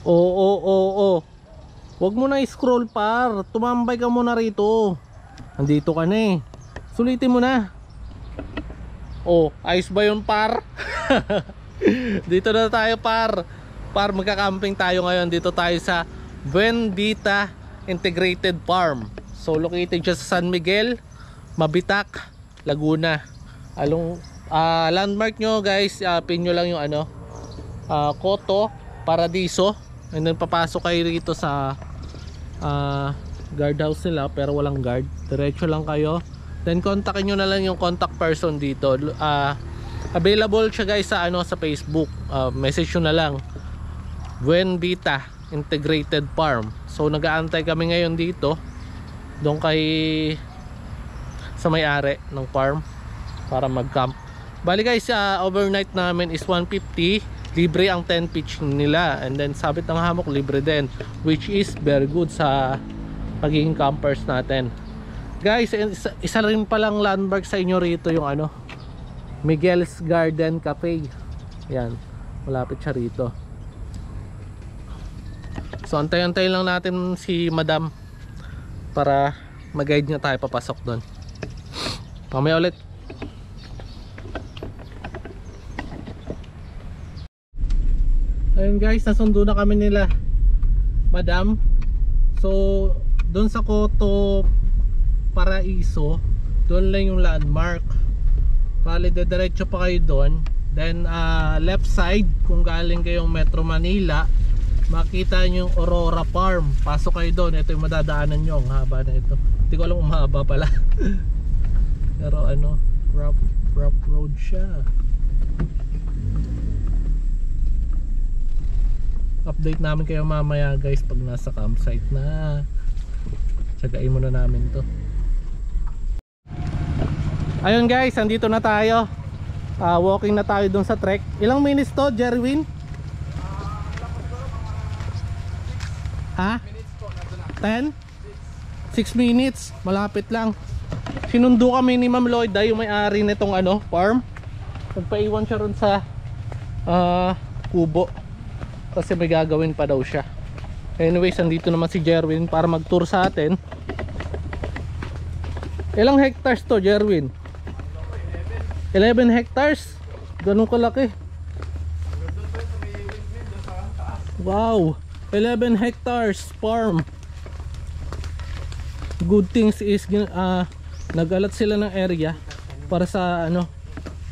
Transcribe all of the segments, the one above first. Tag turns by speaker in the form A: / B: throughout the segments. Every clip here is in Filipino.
A: Oo. Huwag mo na i-scroll par. Tumambay ka muna rito. Andito ka na eh. Sulitin mo na. Oh, ayos ba yun par? Dito na tayo par. Par, magka-camping tayo ngayon. Dito tayo sa Buenvita Integrated Farm. So located siya sa San Miguel, Mabitac, Laguna. Landmark nyo guys, pin nyo lang yung Coto, Paradiso. And then papasok kayo rito sa guardhouse nila, pero walang guard. Diretso lang kayo. Then kontakin nyo na lang yung contact person dito. Available siya guys sa sa Facebook. Message nyo na lang. Buenvita Integrated Farm. So nag-aantay kami ngayon dito, doon kay sa may-ari ng farm para mag-camp. Bali guys, overnight namin is 150. Libre ang 10 pitch nila, and then sabit ng hammock libre din, which is very good sa pagiging campers natin. Guys, isa rin palang landmark sa inyo rito yung Miguel's Garden Cafe. Yan, malapit siya rito. So antay-antay lang natin si Madam para mag-guide niya tayo papasok doon. Mamaya ulit. Ayun guys, nasundo na kami nila Madam. So doon sa Coto Paraiso, doon lang yung landmark. Bali, diretso pa kayo doon. Then left side, kung galing kayong Metro Manila, makita nyo yung Aurora Farm. Pasok kayo doon. Ito yung madadaanan nyo. Ang haba na ito. Hindi ko alam kung mahaba pala. Pero rough road siya. Update namin kayo mamaya guys pag nasa campsite na. Tsagain muna namin to. Ayun guys, andito na tayo. Walking na tayo dun sa trek. Ilang minutes to, Jerwin? Ha? 10? 6 minutes, malapit lang. Sinundo kami ni Ma'am Lloyda, yung may-ari nitong farm. Nagpaiwan siya ron sa kubo kasi may gagawin pa daw siya. Anyways, andito naman si Jerwin para mag-tour sa atin. Ilang hectares to, Jerwin? 11 hectares? Ganun kalaki. Wow, 11 hectares farm. Good things is nag-alat sila ng area para sa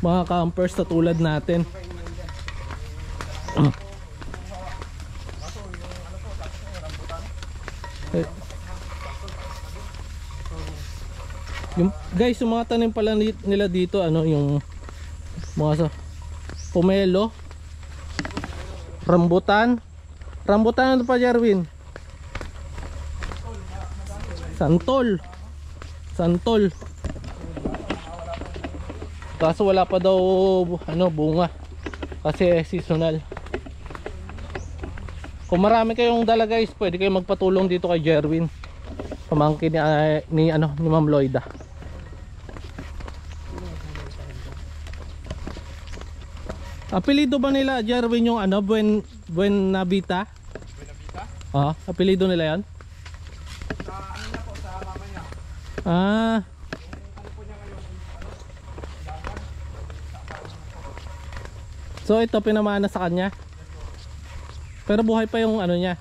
A: mga campers na tulad natin. Guys, yung mga tanim pala nila dito, yung mga pomelo, rambutan. Rambutan ano pa, Jerwin? Santol. Kaso wala pa daw bunga kasi seasonal. Kung marami kayong dala guys, pwede kayong magpatulong dito kay Jerwin, pamangkin ni Ma'am Lloyda. Apelido ba nila, Jerwin, yung Buenvita? Apelido nila yan?
B: Sa niya po, sa mama niya.
A: Yung po niya ngayon, so ito pinamana sa kanya? Pero buhay pa yung niya?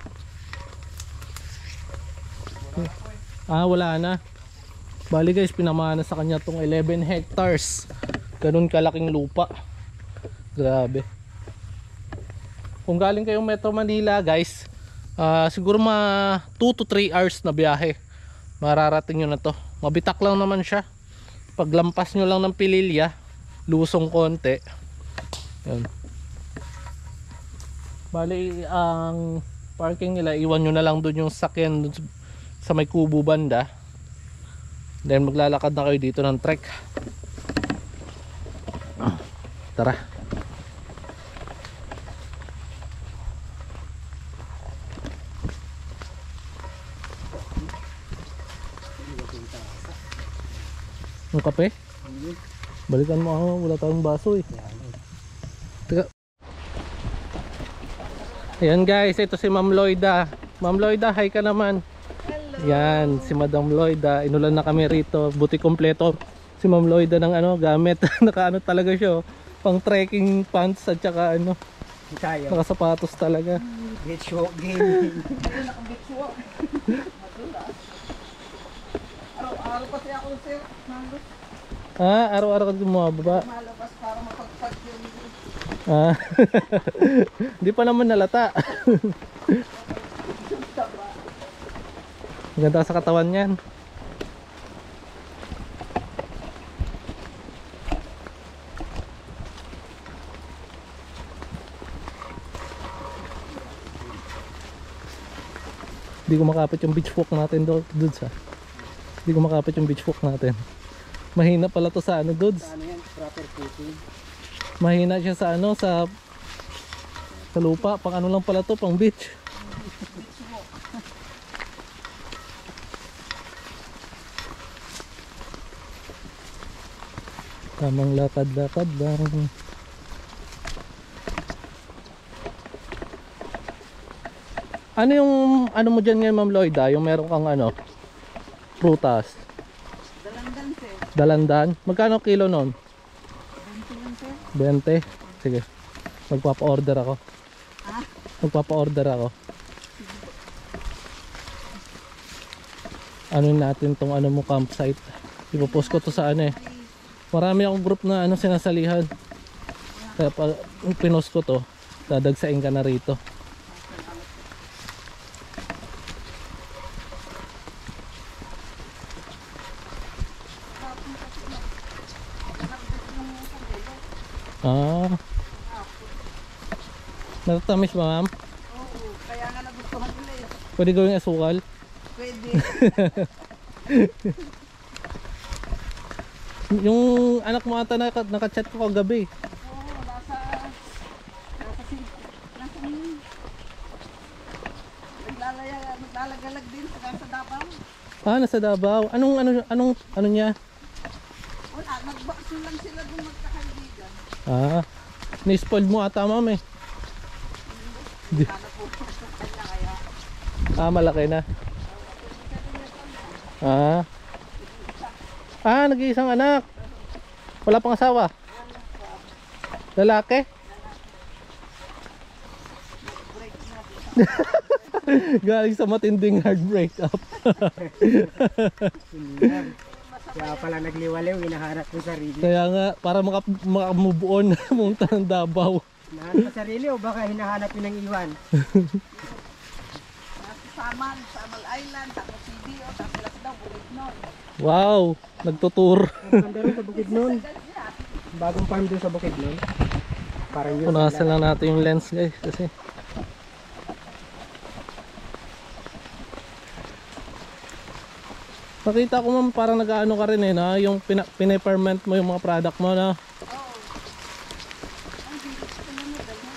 A: Wala na. Bali guys, pinamana sa kanya tong 11 hectares. Ganun kalaking lupa. Grabe. Kung galing kayong Metro Manila guys, siguro 2 to 3 hours na biyahe, mararating nyo na to. Mabitak lang naman siya. Paglampas nyo lang ng Pililya, lusong konti. Yan. Bali, ang parking nila, iwan nyo na lang doon yung sakyan dun sa may kubo banda. Then maglalakad na kayo dito ng trek. Tara. Yung kape? Balikan mo wala tayong baso eh. Teka. Ayan guys, ito si Ma'am Lloyda. Ma'am Lloyda, hi ka naman.
C: Hello.
A: Yan, si Madam Lloyda. Inulan na kami rito. Buti kompleto si Ma'am Lloyda ng ano, gamit. Nakaano talaga siya. Pang trekking pants at saka ano,
B: Tayo.
A: nakasapatos talaga.
B: Beach walk gaming.
C: Ayun, nakabitch walk. Madulas. Araw-araw kasi ako sir. Nandun.
A: Ah, araw-araw ka bumababa.
C: Malabas para mapagpag yung
A: Ah. Hindi pa naman nalata.
C: taba.
A: Maganda sa katawan yan. Hindi ko makapit yung beach walk natin dudes ha. Hindi ko makapit yung beach walk natin. Mahina pala to sa ano dudes.
B: Ano yan? Proper footing.
A: Mahina siya sa ano sa lupa. Pang ano lang pala to, pang beach. Tamang lakad-lakad lang. Ano yung ano mo dyan ngayon Ma'am Lloyda? Yung meron kang ano prutas,
C: Dalandan sir.
A: dalandan. Magkano kilo nun?
C: 20 lang sir.
A: 20? Sige. Magpapa-order ako.
C: Ah?
A: Magpapa-order ako. Ano natin tong ano mo campsite. Ipopost ko to sa ano eh. Marami akong group na ano sinasalihan. Kaya pa pinost ko to. Dadagsain ka na rito. Ah. Natatamis ba ma'am?
C: Oo, kaya nga nagustuhan nila eh.
A: Pwede gawing asukal?
C: Pwede.
A: Yung anak mo ata nakachat ko kagabi.
C: Oo, nasa naglalagalag din sa Davao.
A: Ah, nasa Davao. Anong niya?
C: Wala, nag-vaccine lang sila dun magkakaibigan.
A: Ah, ni-spoiled mo ata ma'am eh.
C: Sana po sa kanya kaya.
A: Ah, malaki na. Ah. Ah, nag-iisang anak. Wala pang asawa. Lalaki? Galing sa matinding heartbreak up.
B: Kaya pala nagliwaliw, hinahanap ng sarili.
A: Kaya nga, para makamove on, pumunta ng Davao.
B: Hinahanap ng sarili o baka hinahanap yun ng iwan?
C: Nasa Samal Island, tapos CDO, tapos sila daw, Bukidnon.
A: Wow, nagtutour.
B: Ganda rin sa Bukidnon. Bagong farm doon sa Bukidnon. Parang yun.
A: Punasan lang natin yung lens guys kasi nakita ko ma'am parang nag-ano ka rin eh na yung pina-ferment mo yung mga product mo na.
C: Oo. Ang bilis ko na nadala.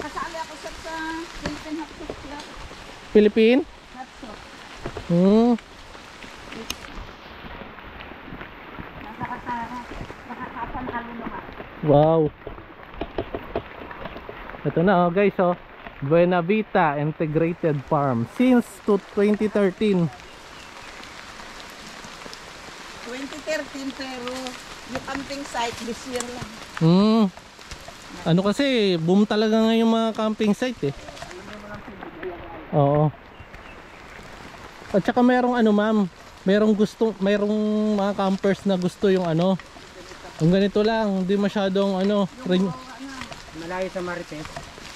C: Kasali ako sa Philippine Hot Sauce Club.
A: Philippine?
C: Hot Sauce. Nakakapanalo naman.
A: Wow. Ito na oh guys oh. Buena Vita Integrated Farm since 2013.
C: 2013 pero yung camping site this year lang.
A: Ano kasi boom talaga ngayon yung mga camping site eh. Oo. At saka merong ano ma'am, merong mga campers na gusto yung ano. Yung ganito lang, hindi masyadong ano,
B: Malayo sa Marites.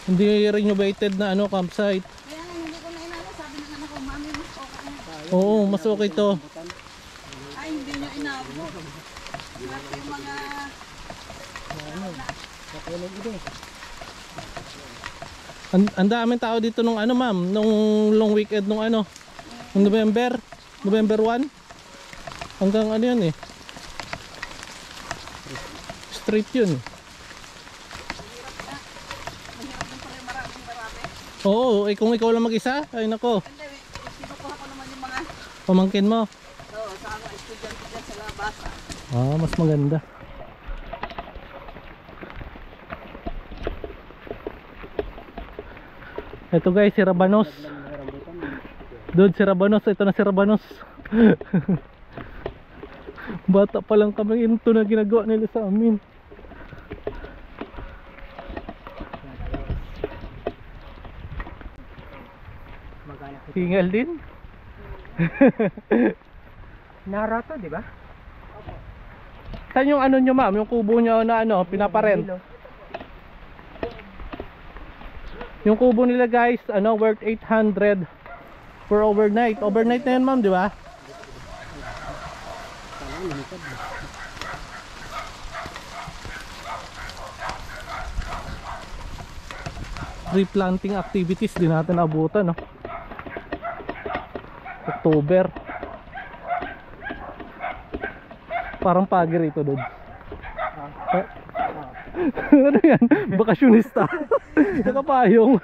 A: hindi renovated na ano campsite.
C: Kaya nga hindi ko na inano, sabi ng anak ko, mami mas okay na.
A: Oo, mas okay to.
C: Ay hindi nyo inabot. Lahat yung mga
B: Nakulong ito eh.
A: Ang daming tao dito nung ano ma'am, nung long weekend nung ano, nung November 1 hanggang ano yun eh. Street yun.
C: mahirap din pala yung marami.
A: Oo, eh kung ikaw lang mag-isa, ay nako,
C: Hindi, kinukuha ko naman yung mga
A: pamangkin mo.
C: sa mga estudyante dyan sa labasa.
A: Ah, mas maganda. Ito guys, si Rabanos. Dude, si Rabanos. Ito na si Rabanos. Bata pa lang kami, ito na ginagawa nila sa amin. Hingal din.
B: Nara to, di ba?
A: Saan yung ano nyo ma'am? Yung kubo nyo na ano, pinaparent? Yung kubo nila guys, ano, worth 800 for overnight. Overnight na yun ma'am, di ba? Replanting activities din natin abutan, no? October. Parang pagi rito doon. Ano yan? Bakasyonista. Nakapayong.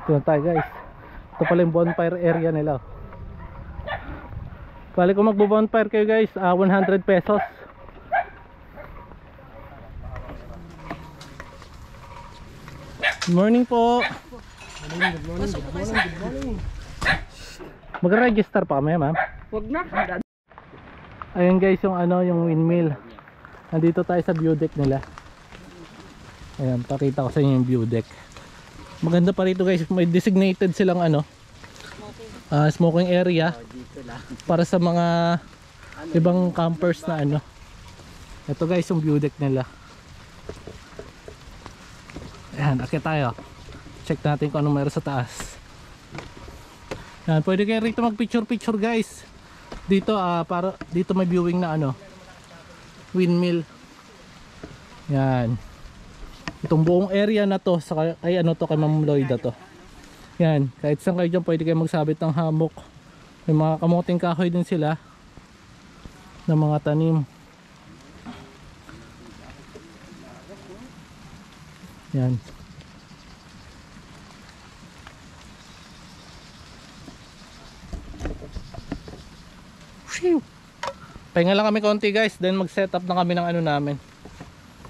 A: Ito na tayo guys. Ito pala yung bonfire area nila. Bali kung magbo-bonfire kayo guys, 100 pesos. Good morning po.
B: Good morning.
A: Mag-register pa kami ma'am.
B: Huwag na.
A: Ayun guys yung ano, yung windmill. Nandito tayo sa view deck nila. Ayan, pakita ko sa inyo yung view deck. Maganda pa rito guys, may designated silang ano, smoking area para sa mga ibang campers na ano. Ito guys yung view deck nila. Ayan, akit tayo. Check natin kung ano meron sa taas. Ayan, pwede kayo rito mag picture guys. Dito para dito may viewing na ano, windmill. Yan. Itong buong area na to sa ay ano to kay Ma'am Lloyda to. Yan, kahit saan kayo dyan pwede kayo magsabit ng hammock. May mga kamuting kahoy din sila na mga tanim. Yan. Pahinga lang kami konti guys, then mag setup na kami ng ano namin,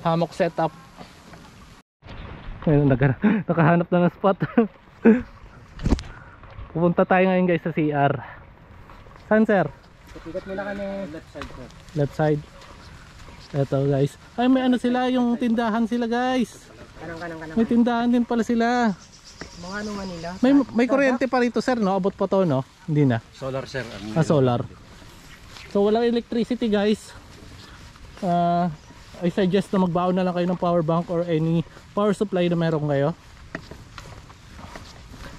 A: hammock setup. Ayun, nakahanap na ng spot. Pupunta tayo ngayon guys sa CR. Saan sir?
B: Ikat muna kami left side sir.
A: Left side. Eto guys, ay may ano sila, yung tindahan sila guys.
B: Kanang.
A: May tindahan din pala sila.
B: Mga ano Manila.
A: May kuryente pa rito sir, no? Abot pa to, no? Hindi na.
D: Solar sir.
A: Solar. So walang electricity guys. I suggest na magbaon na lang kayo ng power bank or any power supply na meron kayo.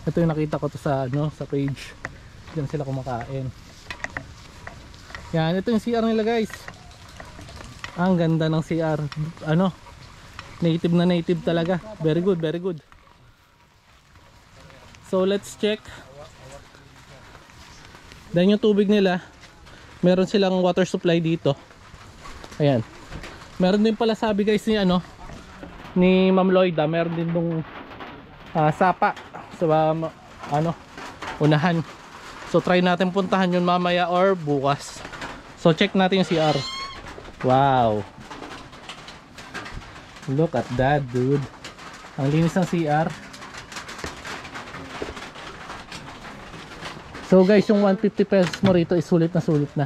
A: Ito yung nakita ko to sa ano, sa page. Diyan sila kumakain. Yan, ito yung CR nila guys. Ang ganda ng CR. Ano? Native na native talaga. Very good, very good. So let's check. Then yung tubig nila, meron silang water supply dito. Ayan. Meron din pala sabi guys ni ano, ni Ma'am Lloyda, meron din nung sapa sa ano, unahan. So try natin puntahan yun mamaya or bukas. So check natin yung CR. Wow. Look at that dude. Ang linis ng CR. So guys, yung 150 pesos mo rito is sulit na.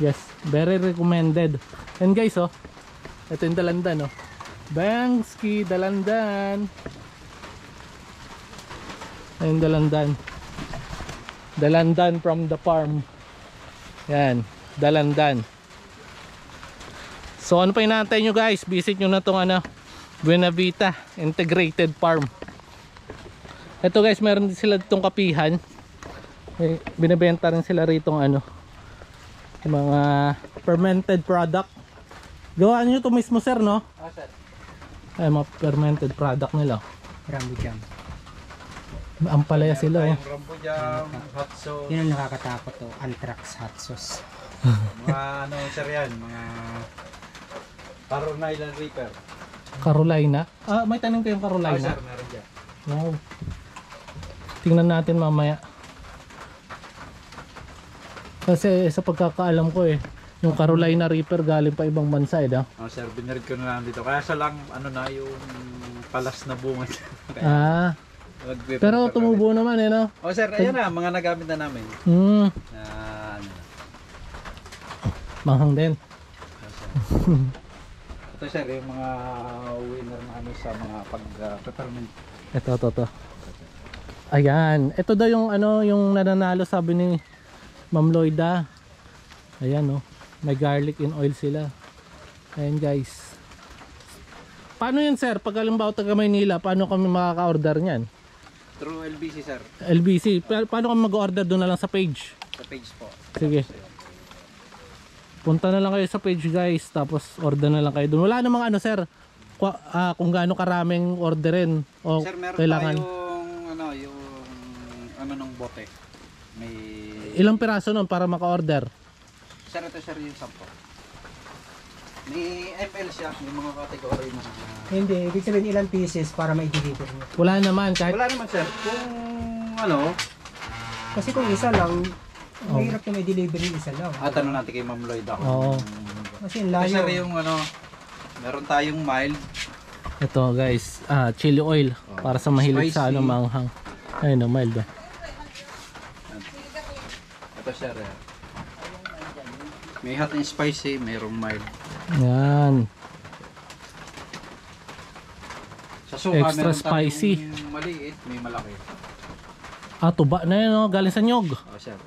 A: Yes, very recommended. And guys, oh, ito yung Dalandan, oh. Bangski, Dalandan. Ayun, Dalandan. Dalandan from the farm. Yan, Dalandan. So ano pa inaantay nyo guys? Visit nyo na tong ano, Buenavista Integrated Farm. Ito guys, meron din sila ditong kapihan. Binibenta rin sila rito ng ano, mga fermented product. Gawaan nyo ito mismo sir, no?
B: Oh, sir.
A: Ay, mga fermented product nila.
B: Rambo jam.
A: Ang palaya sila, oh.
D: Rambo jam, hot sauce.
B: Yun ang nakakatakot to, anthrax hot sauce.
D: Mga ano sir yan, mga Parang Island Reaper.
A: Carolina. May tanim kayong
D: Oh,
A: Carolina.
D: sir, meron dyan.
A: Wow. Tingnan natin mamaya. Kasi sa pagkakaalam ko yung Carolina Reaper galing pa ibang bansa no?
D: Oh, sir, binirid ko na lang dito. Kaya sa lang, ano na, yung palas na bunga.
A: Pero tumubo naman no?
D: Oh, sir, ayan na, mga nagamit na namin.
A: Hmm,
D: Ano.
A: manghang din.
D: Oh, sir. Ito, sir, yung mga winner na ano sa mga pag-peppermint.
A: Ito. Ayan. Ito daw yung yung nananalo sabi ni Ma'am Loida. Ayan may garlic in oil sila. Ayan guys. Paano yan sir? Pag halimbawa taga Maynila, paano kami makaka-order niyan?
D: Through LBC, sir.
A: LBC. Paano kami mag-order doon na lang sa page?
D: Sa page po.
A: Sige. Punta na lang kayo sa page guys, tapos order na lang kayo doon. Wala namang sir, kung gaano karaming orderin o
D: Sir, meron
A: kailangan.
D: yung ng bote. May
A: Ilang piraso nun para maka-order?
D: Sir, ito sir yung 10. May ML siya, may mga category na
B: Hindi, ibig sabihin ilang pieces para ma-deliver nyo.
A: Wala naman kahit
D: wala naman sir. Kung
B: Kasi kung isa lang, mahirap na may delivery isa lang.
D: tanong natin kay Ma'am Lloyd ako.
A: Oo.
B: Kasi yung
D: Ito
B: layo.
D: sir yung meron tayong mild.
A: ito guys, chili oil para sa mahilig sa
D: Spicy.
A: manghang. Ayun mild
D: Ito sir. May hot and spicy, mayroong mild.
A: Yan.
D: Sa suka,
A: Extra
D: meron
A: spicy.
D: tayong maliit, may malaki.
A: Tuba na yun galing sa nyog.
D: Oh, sir.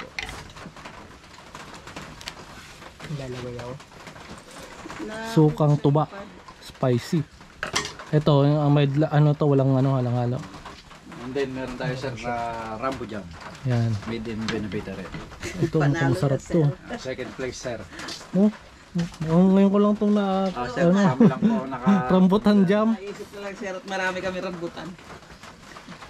B: Lalaway ako.
A: Sukang tuba. Spicy. Ito, yung mild, walang halang-halo.
D: And then meron tayo sir na Rambo Jam.
A: Yan.
D: Made in Benavita rin.
A: Ito, mukhang sarap to.
D: Second place sir.
A: Ngayon ko lang itong
D: Sir, kami lang po
A: rambutan jam.
C: Naisip na lang sir at marami kami rambutan.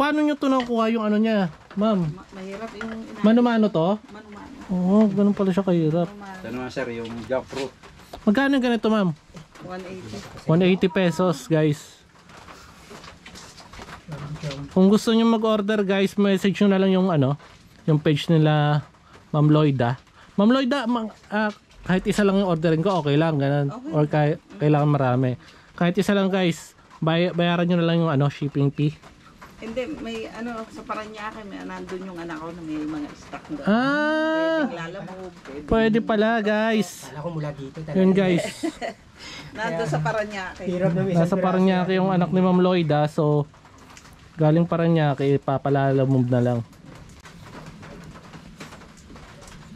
A: Paano nyo ito nakuha yung niya? Ma'am,
C: Mahirap yung
A: mano-mano to?
C: mano-mano.
A: Oo, ganun pala siya kahirap.
D: Ito naman sir, yung jackfruit.
A: Magkano yung ganito ma'am?
C: 180.
A: 180 pesos guys. Kung gusto nyo mag-order guys, message nyo na lang yung page nila Ma'am Loida. Ma'am Loida, kahit isa lang yung orderin ko, okay lang, ganun.
C: Okay.
A: Or kailangan marami. Kahit isa lang guys, bayaran nyo na lang yung shipping fee.
C: Hindi, may sa Paranaque, may nandun yung anak ko na may mga stock doon.
A: Ah,
C: Pwedeng lalamove,
A: pwede pala guys.
B: Kala ko mula dito.
A: Yun guys,
C: Nandun sa Paranaque.
B: Hirap na may isang
A: nasa Paranaque yung anak ni Ma'am Loida, so galing Paranaque, papalalamove na lang.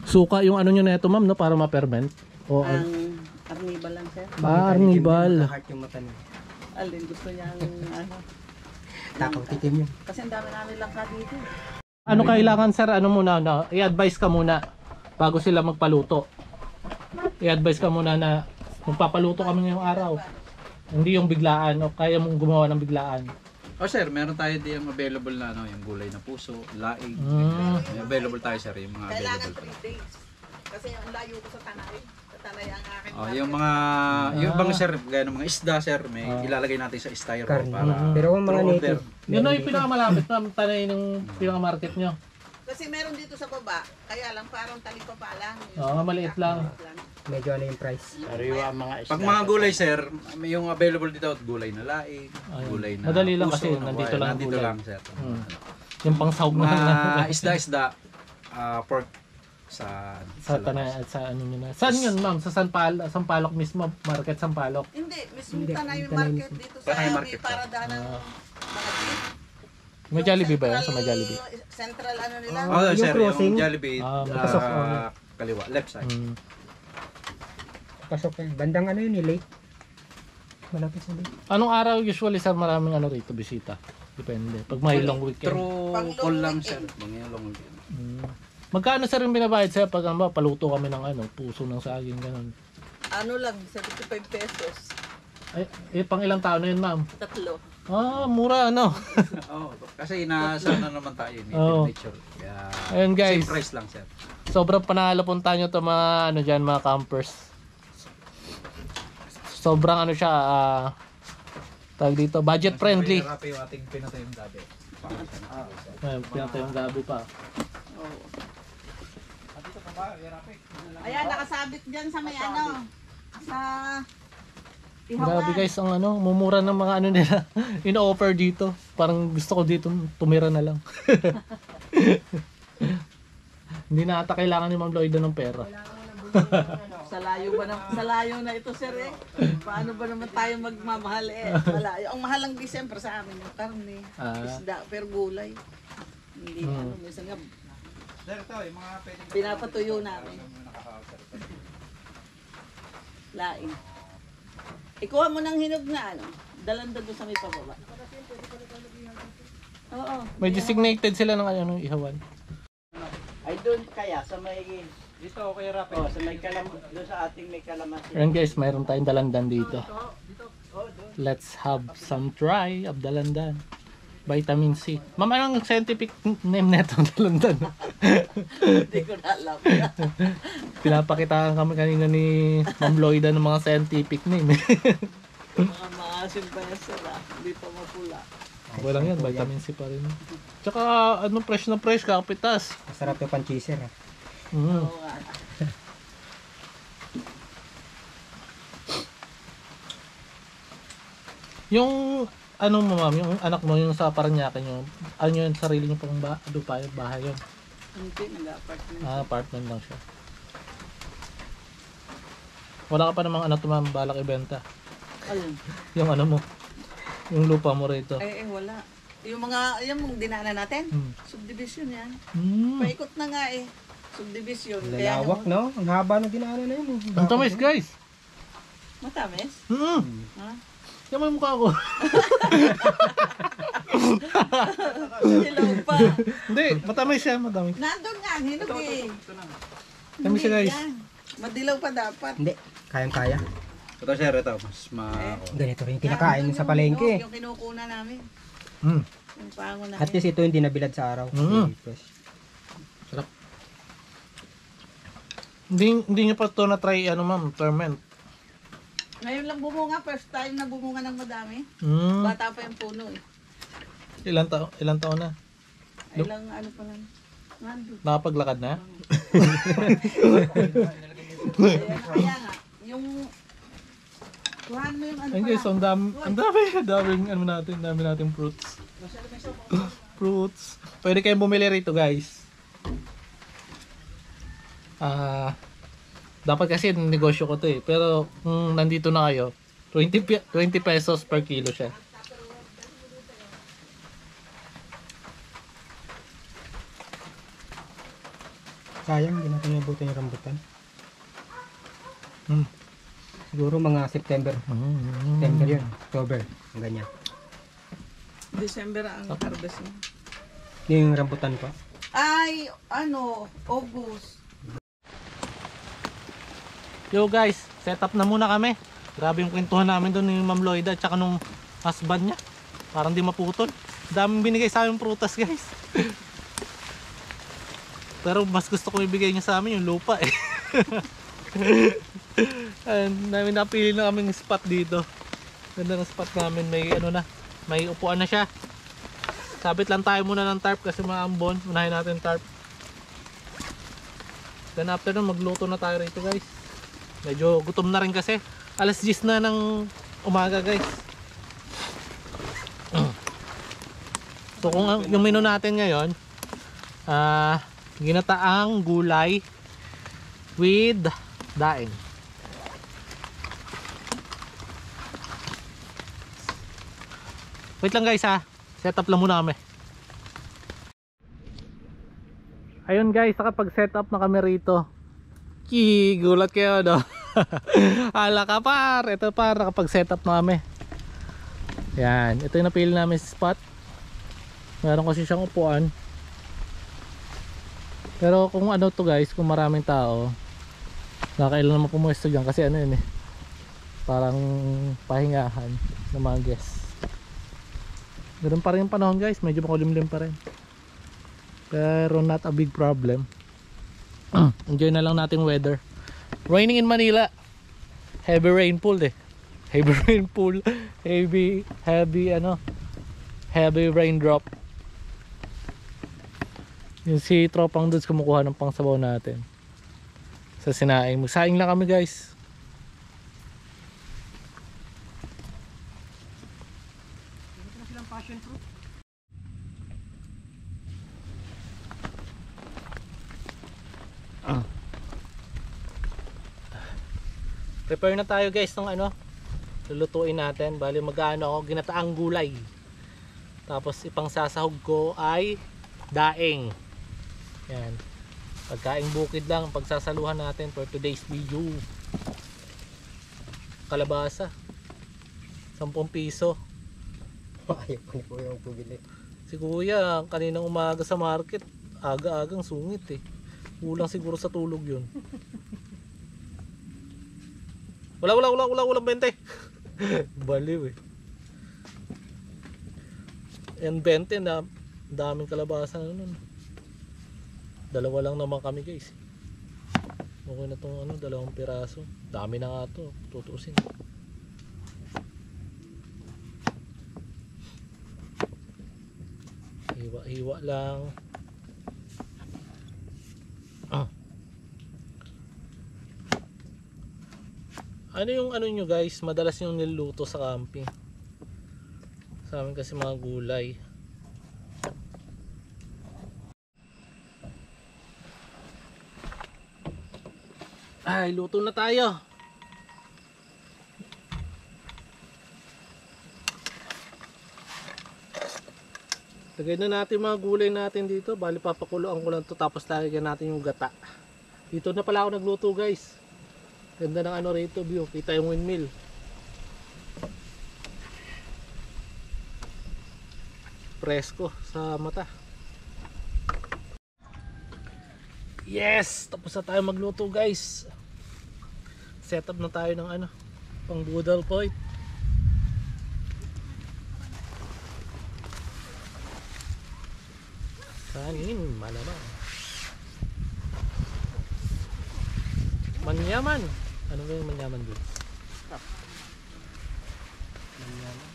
A: Suka yung nyo na ito ma'am, no, para ma-ferment. O,
C: Ang arnibal lang sir.
A: arnibal.
B: Heart yung mata niya.
C: Alin gusto niya
B: Tapang titim yun.
C: kasi ang dami namin lang dito.
A: Ano kailangan sir, muna, i-advise ka muna bago sila magpaluto. I-advise ka muna na magpapaluto kami ngayong araw. Hindi yung biglaan, o kaya mong gumawa ng biglaan.
D: Oh sir, meron tayo din available na yung gulay na puso, laing. May available tayo sir, yung mga
C: Kailangan
D: available.
C: 3 days. Kasi ang layo ko sa Tanay. Sa Tanay ang aking
D: Oh, yung mga yung ibang sir, gaya ng mga isda sir, may ilalagay natin sa styrofoam
B: Karne.
D: para
B: Pero kung mga
D: through order.
B: native.
A: Yun yung pinakamalapit na tanay ng pinakamarket nyo.
C: Kasi meron dito sa baba, kaya lang parang talipa pa lang.
A: Oo, maliit lang.
B: Medyo yung price.
D: Pag mga gulay sir, may yung available dito gulay na laing,
A: Ayun.
D: gulay na
A: Madali lang
D: puso,
A: kasi,
D: na
A: nandito
D: buhay.
A: lang ang
D: Nandito
A: gulay.
D: lang sir.
A: Yung pang sahog na
D: Mga isda-isda, pork
A: sa tanay at sa nyo na. Saan yun ma'am? Sa Sampaloc mismo? Market Sampaloc?
C: Hindi, mismo
B: Hindi,
C: Tanay
B: Tanay
C: market
B: mismo.
C: dito sa
D: Tanay
C: may
D: market po.
C: paradahan ng mga jeep.
A: May Jollibee ba yan? Sa may Jollibee?
C: Central nila.
D: Oh,
B: Yung
D: sir,
B: crossing?
D: yung Jollibee,
B: pasok,
D: kaliwa, left side.
B: Pasok yan. Bandang yun, late. Malapit sa late.
A: Anong araw usually sa maraming rito bisita? Depende. Pag may long weekend.
D: Through
C: Pang long
D: call lang
C: weekend.
D: sir, mga long weekend.
A: Magkano sir yung binabayad sa'yo pag paluto kami ng puso ng saging ganun?
C: Ano lang, 75 pesos.
A: Ay, pang ilang taon na yun ma'am?
C: 3.
A: Mura
D: Oh, kasi nasa naman tayo,
A: Oo.
D: native nature. Kaya
A: Ayun guys,
D: same price lang sir.
A: sobrang panalo punta nyo to mga mga campers. Sobrang siya, tawag dito, budget friendly.
D: Rapi yung ating pinatayong gabi.
A: Ay, pinatayong gabi pa.
C: Oo.
D: Dito pa ba, Rapi?
C: Ayan, nakasabit dyan sa may ano. Sa...
A: Grabe guys, ang ano, mumura ng mga ano nila. In-offer dito. Parang gusto ko dito tumira na lang. Hindi na ata kailangan ni Ma'am Lloyda ng pera.
C: Sa layo na ito, sir eh. Paano ba naman tayo magmamahal eh? Malayo. Ang mahal lang di siyempre sa amin yung karne, isda, pero gulay. Hindi ano, minsan nga
D: Sir, ito, yung mga pwedeng...
C: pinapatuyo namin. Lain. Ikuha mo ng hinog na ano, dalanda doon sa may pababa. Oo.
A: May designated sila ng ano, ihawan.
E: Ay doon kaya sa may
D: Dito, okay, Rapi.
E: sa may doon sa ating may kalamansi.
A: Ayan guys, mayroon tayong dalandan dito. Let's have some try of dalandan. Vitamin C. Ma'am, anong scientific name neto dalandan?
C: Hindi ko na alam.
A: Pinapakitaan kami kanina ni Ma'am Lloyda ng mga scientific name.
C: Mga maasim pa yan sir ah. Hindi pa mapula.
A: Walang yan, vitamin C pa rin. Tsaka ano, fresh na fresh, kapitas.
B: Masarap yung panchiser.
A: Mm.
C: Oo nga.
A: Yung ano mo ma'am, yung anak mo, yung sa Parañaque nyo, ano yun, sarili nyo pang lupa, bahay yun.
C: Hindi, nag-apartment.
A: Apartment lang siya. Wala ka pa namang ano to ma'am, balak ibenta.
C: Ayun.
A: Yung ano mo, yung lupa mo rito.
C: Wala. Yung mga, yung dinaanan natin,
A: Hmm.
C: subdivision yan.
A: Mm.
C: Paikot na nga eh. Subdivision.
B: Lalawak, no? Ang haba ng dinaanan na yun.
A: Ang tamis guys!
C: Matamis? Ha?
A: Yan mo yung mukha ko.
C: Hilaw pa.
A: Hindi, matamis siya, matamis.
C: Nandun nga, ang hinog eh.
A: Tamis siya guys.
C: Yan. Madilaw pa dapat.
B: Hindi, kayang-kaya.
D: Ito, sir, ito. Mas
B: Ganito rin yung kinakain
C: Nandun
B: sa
C: yung
B: palengke.
C: hinog, yung kinukuna namin.
A: Mm.
C: Yung pango namin.
B: At least ito hindi nabilad sa araw.
A: Sarap. Hindi nyo pa ito na-try ano ma'am, ferment.
C: Ngayon lang bumunga, first time na bumunga ng madami.
A: Mm.
C: Bata pa yung puno eh.
A: Ilan taon na?
C: Ay lang ano pa lang. Nandun.
A: Nakapaglakad na?
C: Kaya nga, yung... Kuhan mo yung ano
A: Ayun
C: pa
A: guys,
C: lang.
A: ang daming ano natin, dami nating fruits. Fruits. Pwede kayong bumili rito guys. Dapat kasi negosyo ko to eh. Pero kung nandito na kayo, 20 pesos per kilo siya.
B: Sayang, hindi natin nabutin yung rambutan.
A: Hmm.
B: Siguro mga September. September yun. October. Ang ganyan.
C: December ang harvest mo.
B: Yung rambutan ko.
C: Ay, ano, August.
A: Yo guys, set up na muna kami. Grabe yung kwentuhan namin doon ni Ma'am Lloyda at saka nung husband niya. Parang di maputol. Daming binigay sa amin prutas guys. Pero mas gusto ko ibigay niya sa amin yung lupa eh. Namin napili na kaming spot dito. Ganda ng spot namin, may ano na, may upuan na siya. Sabit lang tayo muna ng tarp kasi maambon. Unahin natin tarp. Then after nun magluto na tayo rito guys. Medyo gutom na rin kasi. Alas 10 na ng umaga guys. So kung yung menu natin ngayon, ginataang gulay with daing. Wait lang guys ha. Set up lang muna kami. Ayun guys, nakapag-set up na kami rito. Gulat kayo no. Hala ka par. Ito par, nakapag-set up na kami. Yan, ito yung napili namin spot. Meron kasi siyang upuan. Pero kung ano to guys, kung maraming tao, nakakailan naman pumuesto dyan kasi ano yun eh, parang pahingahan ng mga guests. Ganun pa rin yung panahon guys, medyo makulimlim pa rin. Pero not a big problem. Enjoy na lang natin weather. Raining in Manila. Heavy rainfall eh. Heavy rainfall. heavy raindrop. Yung si tropang dudes kumukuha ng pangsabaw natin sa sinaing. Magsaing lang kami guys.
B: Silang passion fruit.
A: Prepare na tayo guys ng lulutuin natin. Bali mag-ano ako, ginataang gulay. Tapos ipang sasahog ko ay daing. Yan. Pagkaing bukid lang pagsasaluhan natin for today's video. Kalabasa 10 piso.
B: Ayaw ko ni Kuya ang pumili.
A: Si Kuya kaninang umaga sa market, aga-agang sungit eh. Kulang siguro sa tulog yun. Walang 20. Baliw eh. Yan 20 na daming kalabasa na nun. Dalawa lang naman kami guys. Okay na tong 2 piraso. Dami na nga to, tutusin. Hiwa lang. Ano yung nyo guys, madalas yung niluto sa camping? Sa amin kasi mga gulay. Ay, luto na tayo. Lagay na natin mga gulay natin dito. Bali papakuluan ko lang to, tapos lagyan natin yung gata. Dito na pala ako nagluto guys. Ganda ng rito view, kita yung windmill. Presko sa mata. Yes, tapos na tayo magluto guys. Set up na tayo ng pang boodle point. Kanin malamang. Manyaman. Ano ba yung manyaman dito?
B: Manyaman.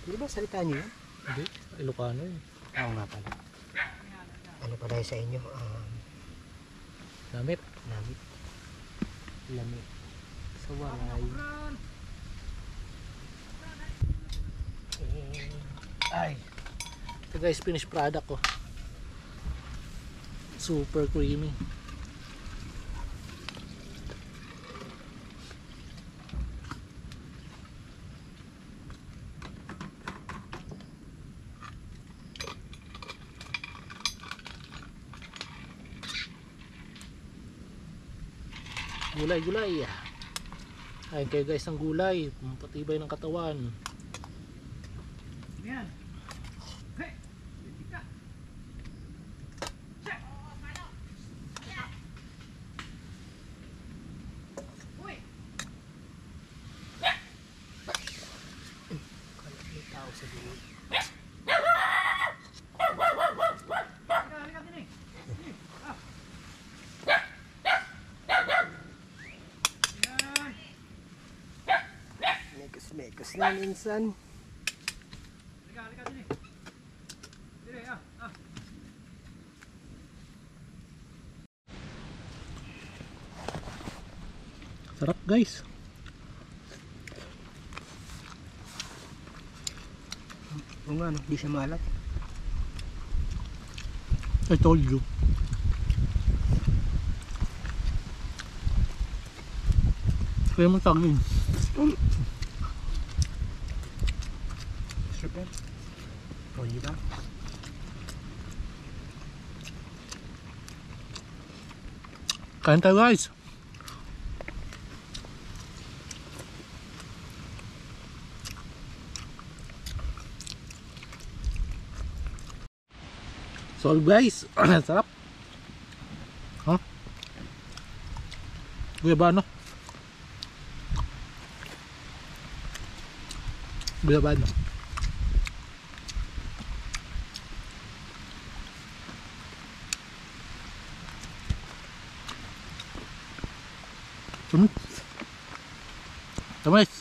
B: Hindi ba salita niyo yun?
A: Hindi, Ilocano yun.
B: Oo nga pala. Ano pa tayo sa inyo?
A: Damit.
B: Lamit. Lamit. Sa waray.
A: Ay. Ito guys, finished product ko. Super creamy. Gulay. Ayun kayo guys ng gulay, patibay ng katawan.
B: Yan. Mekos na minsan.
A: Sarap guys.
B: Oo nga, di siya maalat.
A: I told you. Kaya mo tagin.
B: Sarap yan. O, di ba?
A: Kain tayo guys. So guys, sarap. Ha? Guyabano. Guyabano. Tamis.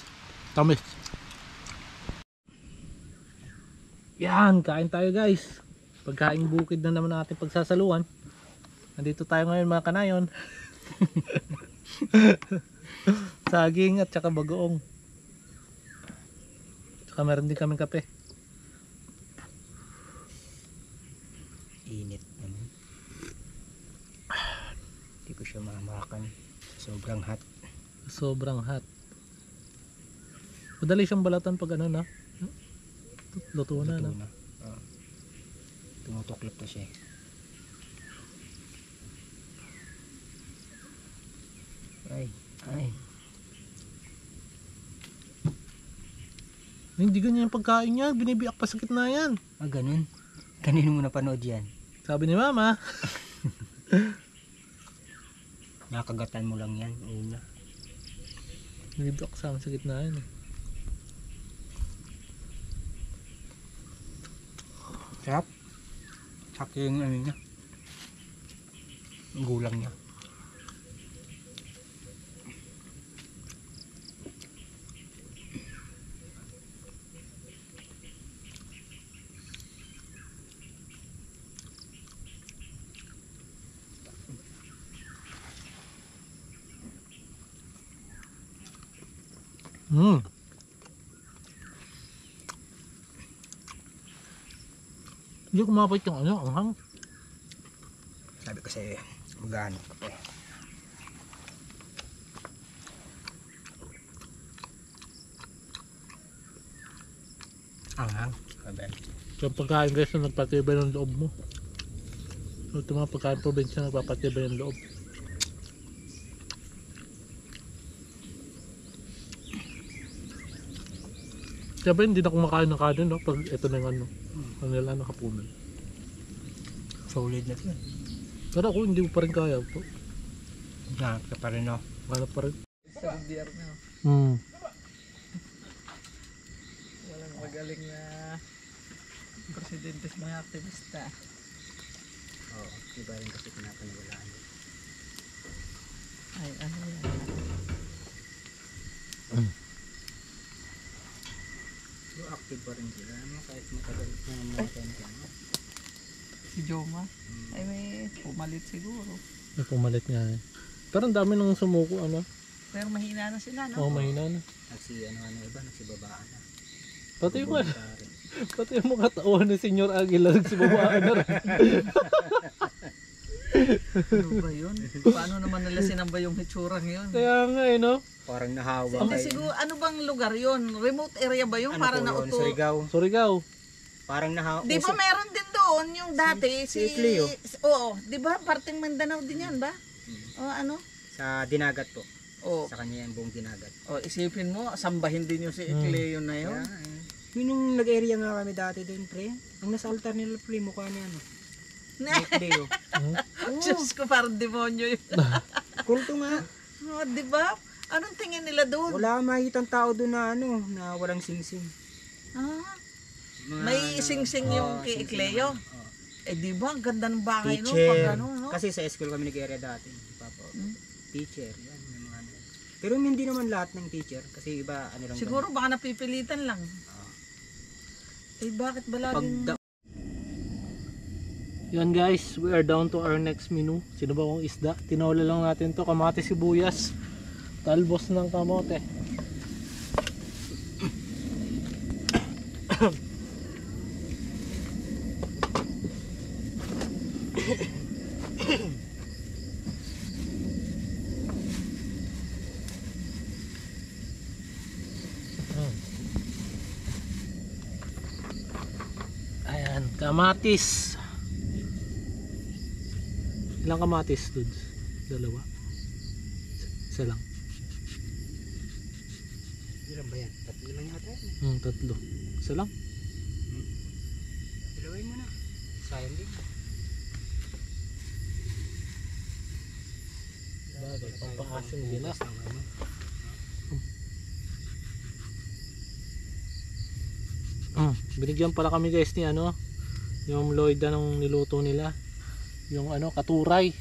A: Tamis. Yan, kain tayo guys. Pagkaing bukid na naman natin pagsasaluan. Nandito tayo ngayon mga kanayon. Saging at saka bagoong. Saka meron din kaming kape.
B: Init naman. Hindi ko siya mamakan. Sobrang hot.
A: Sobrang hot. Madali siyang balatan pag ano na. Luto na.
B: Luto
A: No?
B: na. Tumutuklap na siya. Ay.
A: Hindi ganyan yung pagkain niya. Binibiyak pa sa gitna yan.
B: Ganun. Kanino mo napanood yan?
A: Sabi ni mama.
B: Nakagatan mo lang yan. Una.
A: Binibiyak sa gitna yan.
B: Sarap. Saka yung ano niya. Yung gulang niya.
A: Hindi kumapit yung ano, ang hang.
B: Sabi ko sa'yo, magano kape. Anghang. Sabi.
A: Yung pagkain guys na nagpatibay ng loob mo. Ito mga pagkain probinsya nagpapatibay ng loob. Siyempre hindi na kumakain ng kanin no? Pag ito na yung ano. Ano nila nakapunan.
B: Solid na ito.
A: Pero ako hindi ko pa rin kaya.
B: Hanap ka pa rin, no?
A: Hanap pa rin.
C: Sa gobyerno. Walang magaling na presidente sa mga aktivista.
B: Oo. Iba rin kasi pinapaniwalaan.
C: Ay, ano yan?
B: So, active pa rin sila. Ano, kahit matagal na mga tension.
C: Si Joma? Ay, may pumalit siguro.
A: May pumalit nga eh. Pero ang dami nang sumuko ano.
C: Pero mahina na sila, no?
A: Oo, mahina na.
B: Iba, nagsibabaan na.
A: Pati yung ano. Pati yung mga katawan ni Senyor Aguila nagsibabaan na rin.
C: Ano ba yun? Paano naman nila sinamba yung hitsura ngayon?
A: Kaya nga eh no.
B: Parang nahawa
C: Hindi
B: kayo.
C: siguro, ano bang lugar yun? Remote area ba yun?
B: Ano
C: Para
B: po
C: na
B: yun?
C: uto.
B: Surigao.
A: Surigao.
B: Parang nahawa.
C: Di ba meron din doon yung dati?
B: si Cleo.
C: Oo, di ba? Parting Mindanao din yan ba? O ano?
B: Sa Dinagat po.
C: O,
B: Sa kanya yan buong Dinagat.
C: isipin mo, sambahin din yung si Cleo na yun.
B: Yun yung nag-area nga kami dati doon, pre. Ang nasa altar nila, pre, mukha niya, ano. Leo.
C: Diyos ko, parang demonyo yun.
B: Kulto nga.
C: O, di ba? Anong tingin nila doon?
B: Wala makikitang tao doon na, ano, na walang sing-sing.
C: Ah,
B: Mga,
C: may sing-sing yung kay Cleo. Eh, di ba? Ang ganda ng bahay no?
B: teacher.
C: Pag ano, no?
B: Kasi sa school kami nag-area dati. Papa. Teacher. Yan, may mga ano. Pero hindi naman lahat ng teacher. Kasi iba, ano lang.
C: Siguro baka napipilitan lang. Eh, bakit ba laging...
A: Yan guys, we are down to our next menu. Sino ba kong isda? Tinola lang natin to. Kamatis, sibuyas. Talbos ng kamote. Ayan, kamatis. Ilang kamatis, dudes? Dalawa. Isa lang.
B: Ilan ba yan? Tatlo lang yata yan.
A: Tatlo. Isa lang.
B: Dalawin mo na. Sayang din.
A: Bagay, pampaasim din na. Binigyan pala kami guys ni ano, yung Lloyda ng niluto nila. Yung ano, katuray.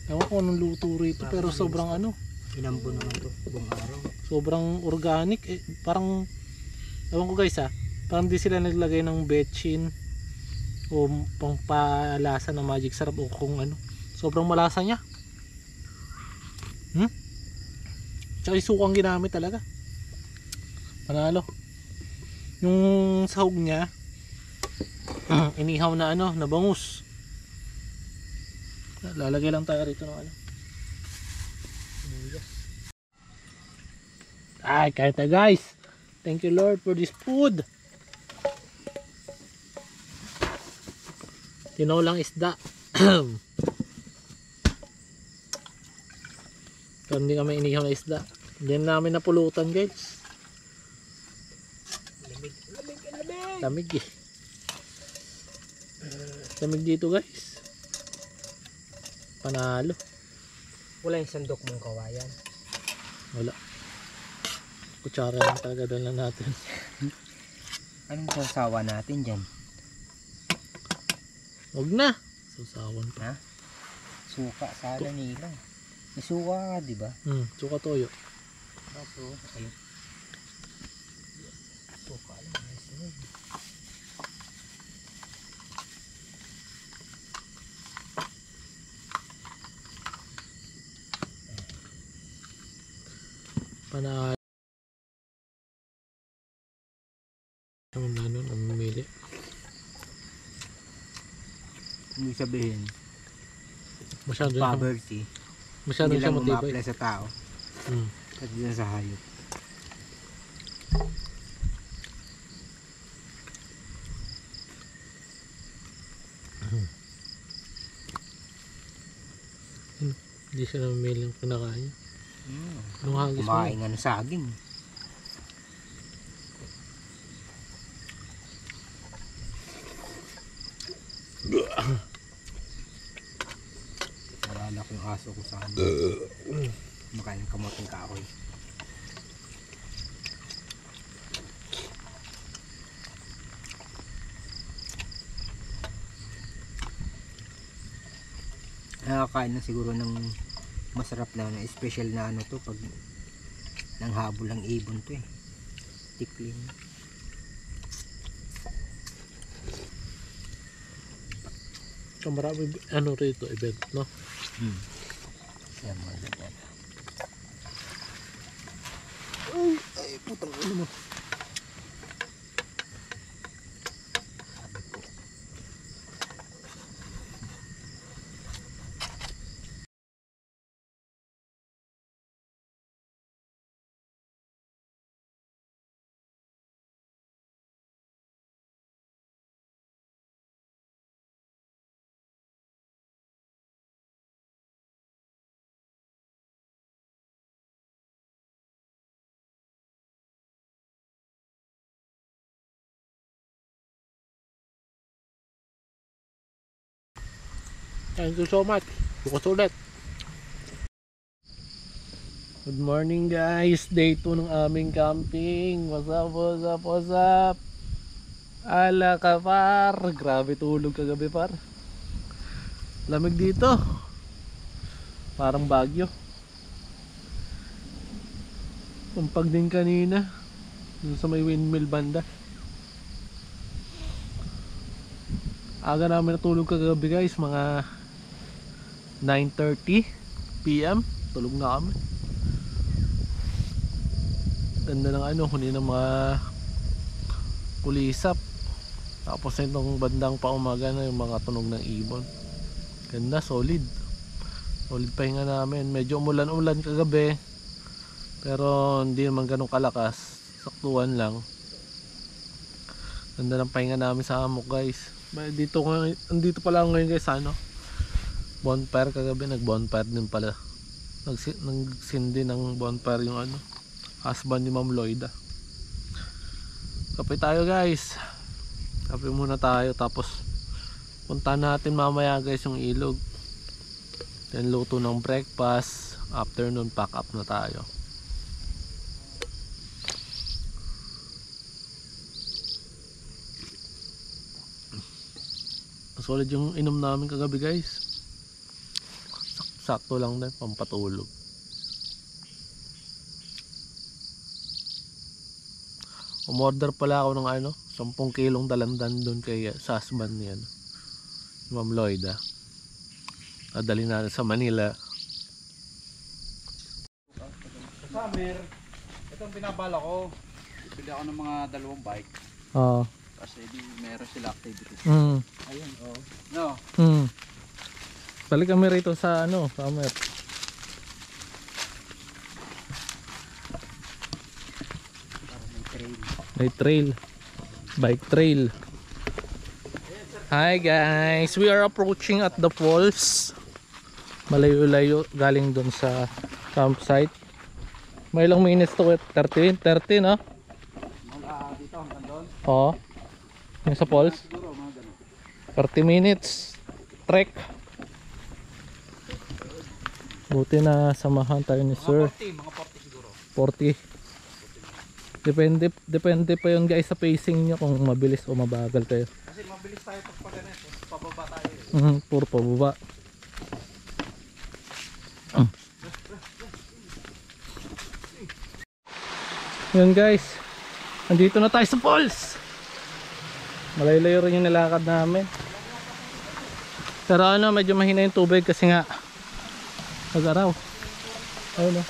A: Ewan ko anong luto rito pero sobrang ano.
B: Inambo naman to buong araw.
A: Sobrang organic. Parang, ewan ko guys Parang di sila naglagay ng betchin o pangpalasa ng magic sarap o kung ano. Sobrang malasa niya. Tsaka isukang ginamit talaga. Panalo. Yung sahog niya inihaw na ano, na bangus. Lalagay lang tayo rito ng ano. Ay, kain tayo guys. Thank you Lord for this food. Tinolang isda. Pero hindi kami inihaw na isda. Hindi namin napulutan guys. Lamig eh. Lamig dito guys. Panalo.
B: Wala yung sandok mong kawayan.
A: Wala. Kutsara lang talaga dala natin.
B: Anong sasawa natin dyan?
A: Huwag na. Susawan pa.
B: Ha? Suka, sala nila. May suka ka, di ba?
A: Suka toyo.
B: Kaso, ayun. Suka lang.
A: Panalo. Ang ano, namimili.
B: Ibig sabihin,
A: Masyado siya,
B: poverty.
A: masyado
B: Hindi
A: siya
B: lang
A: matibay.
B: umapla sa tao. At din sa hayop.
A: Hindi siya namimili ng kinakain. Anong hagis mo?
B: Kumain nga ng saging. Marala ko yung aso ko sa ano. Makain ng kamoting kahoy. Nakakain na siguro ng masarap na special na ano to pag nang habol ang ibon to eh. Tikling.
A: So marami ano rito event, no?
B: Yan mo yan. Ay putang ano mo.
A: Thank you so much. Bukas ulit. Good morning guys. Day 2 ng aming camping. What's up, what's up, what's up? Ala ka par. Grabe tulog kagabi par. Lamig dito. Parang Baguio. Tumpag din kanina. Dun sa may windmill banda. Aga namin natulog kagabi guys. Mga 9:30 PM. Tulog na kami. Ganda ng ano, huni ng mga kulisap. Tapos itong bandang pa umaga na yung mga tunog ng ibon. Ganda, solid. Solid pahinga namin. Medyo umulan-ulan kagabi. Pero hindi naman ganun kalakas. Saktuan lang. Ganda ng pahinga namin sa hammock guys. Andito pala ako ngayon guys sa ano, bonfire kagabi. Nag-bonfire din pala. Nagsindi ng bonfire yung ano, husband ni Ma'am Lloyda. Kape tayo guys. Kape muna tayo. Tapos punta natin mamaya guys yung ilog. Then luto ng breakfast. Afternoon pack up na tayo. Solid yung inom namin kagabi guys. Sakto lang din pampatulog. Umorder pala ako ng ano, 10 kilong dalandan doon kay sa husband niya. Ma'am Lloyd Adali natin sa Manila.
D: Sa summer, itong binabala ko. Bibili ako ng mga 2 bike.
A: Oo.
D: Kasi di meron sila activities.
B: Ayun, oh.
D: No?
A: Balik kami rito sa summer.
B: May trail.
A: May trail. Bike trail. Hi guys, we are approaching at the falls. Malayo-layo galing dun sa campsite. May ilang minutes to it? 30 no?
D: Mula dito hanggang doon.
A: Oo. Yung sa falls.
D: Siguro mga ganun.
A: 30 minutes trek. Buti na samahan tayo ni sir.
D: Mga 40 siguro.
A: 40. Depende pa yun guys sa pacing nyo kung mabilis o mabagal kayo.
D: Kasi mabilis tayo pag ganito. Pababa tayo.
A: Puro pababa. Yun guys, andito na tayo sa falls. Malayo-layo rin yung nilakad namin. Pero medyo mahina yung tubig kasi nga nag-araw. Ayun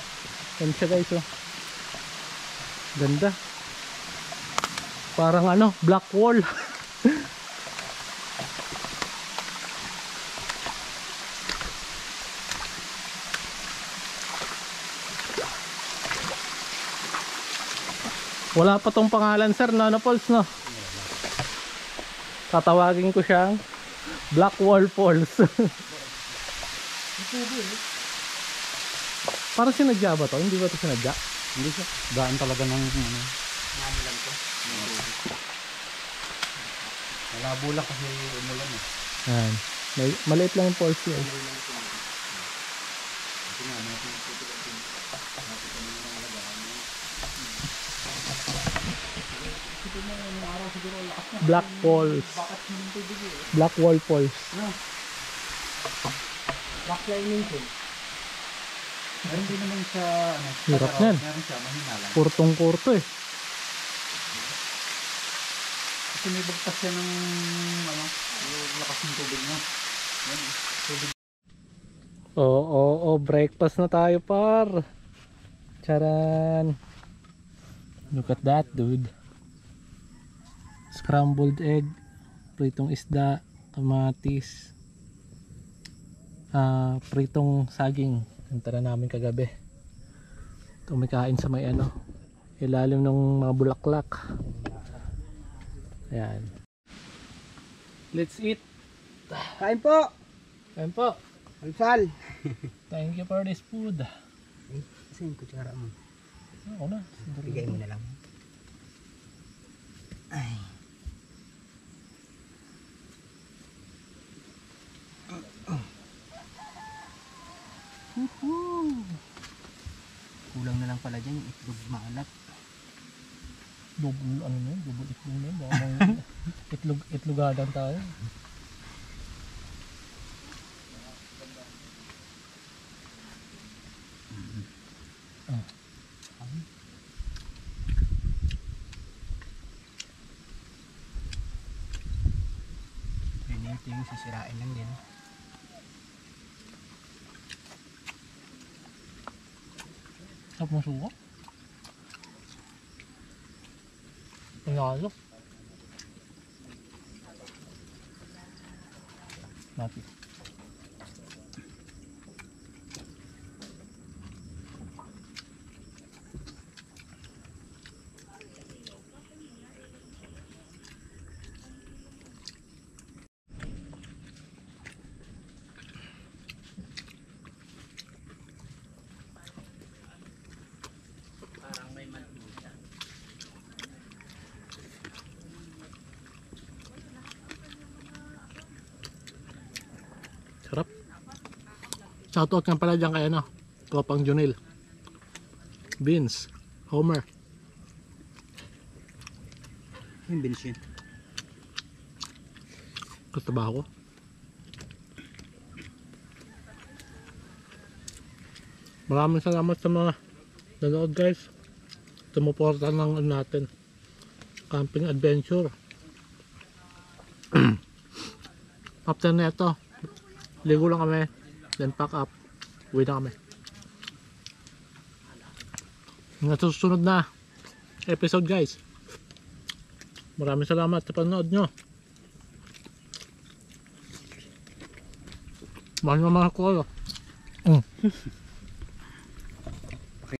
A: yan siya guys Ganda. Parang black wall. Wala pa tong pangalan sir, Falls no? Tatawagin ko siyang Black Wall Falls. Parang sinadya ba to? Hindi ba ito sinadya?
D: Hindi siya. Daan talaga ng malabo lang kasi umulan
A: Yan. Maliit lang yung falls yun. Black Falls. Black Wall Falls.
B: Rock climbing po.
D: Pero hindi naman siya
A: Hirap yan.
D: meron siya mahina lang.
A: Kurtong-kurto
D: Kasi may bagtas siya ng yung lakas ng tubig niya. Yan.
A: Oo, breakfast na tayo par. Charan. Look at that dude. Scrambled egg, pritong isda, kamatis, pritong saging. Punta na namin kagabi. Tumikain sa may ilalim ng mga bulaklak. Ayan. Let's eat.
B: Kain po!
A: Kain po.
B: Alsal!
A: Thank you for this food.
B: Kasi yung kutsara mo.
A: Ako na.
B: Bigay mo na lang. Ay. Kulang na lang pala dyan yung itlog maalat.
A: Double double itlog na yun. Baka may itlogadan tayo.
B: Ito yung sisirain lang din.
A: Sarap ng suka. Panalo. Mati. Sarap. Shoutout nga pala dyan kay Tropang Junil. Vince, Homer.
B: Yung bensin.
A: Katabaho ko. Maraming salamat sa mga nanood guys. Sumuporta ng natin. camping adventure. After na ito, ligo lang kami, then pack up, uwi na kami. Hanggang sa susunod na episode guys. Maraming salamat sa panonood nyo. Mahal na mahal ko kayo.